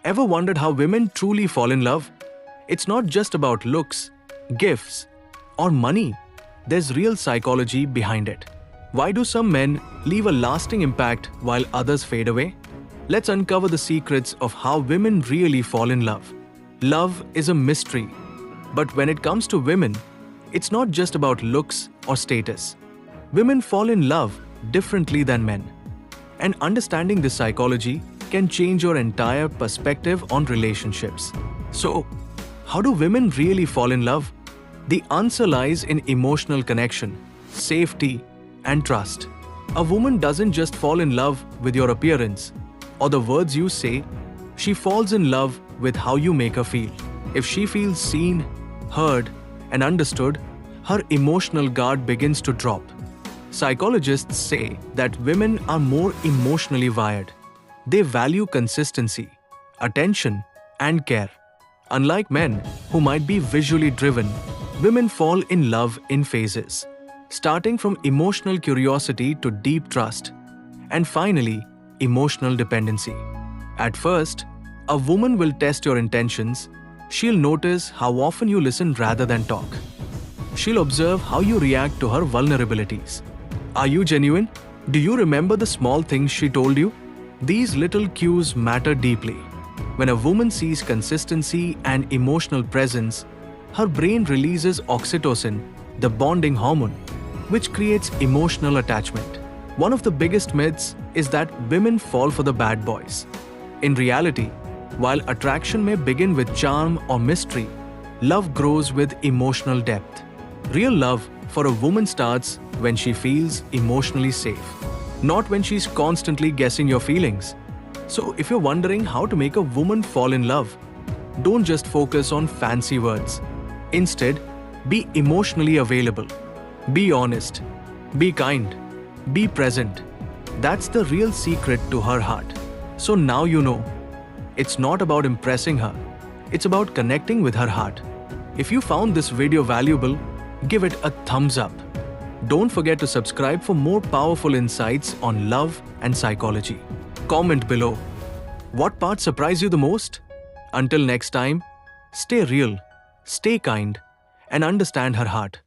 Ever wondered how women truly fall in love? It's not just about looks, gifts, or money. There's real psychology behind it. Why do some men leave a lasting impact while others fade away? Let's uncover the secrets of how women really fall in love. Love is a mystery. But when it comes to women, it's not just about looks or status. Women fall in love differently than men. And understanding this psychology can change your entire perspective on relationships. So, how do women really fall in love? The answer lies in emotional connection, safety, and trust. A woman doesn't just fall in love with your appearance or the words you say, she falls in love with how you make her feel. If she feels seen, heard, and understood, her emotional guard begins to drop. Psychologists say that women are more emotionally wired. They value consistency, attention, and care. Unlike men, who might be visually driven, women fall in love in phases, starting from emotional curiosity to deep trust, and finally, emotional dependency. At first, a woman will test your intentions. She'll notice how often you listen rather than talk. She'll observe how you react to her vulnerabilities. Are you genuine? Do you remember the small things she told you? These little cues matter deeply. When a woman sees consistency and emotional presence, her brain releases oxytocin, the bonding hormone, which creates emotional attachment. One of the biggest myths is that women fall for the bad boys. In reality, while attraction may begin with charm or mystery, love grows with emotional depth. Real love for a woman starts when she feels emotionally safe, not when she's constantly guessing your feelings. So if you're wondering how to make a woman fall in love, don't just focus on fancy words. Instead, be emotionally available. Be honest. Be kind. Be present. That's the real secret to her heart. So now you know. It's not about impressing her. It's about connecting with her heart. If you found this video valuable, give it a thumbs up. Don't forget to subscribe for more powerful insights on love and psychology. Comment below. What part surprised you the most? Until next time, stay real, stay kind, and understand her heart.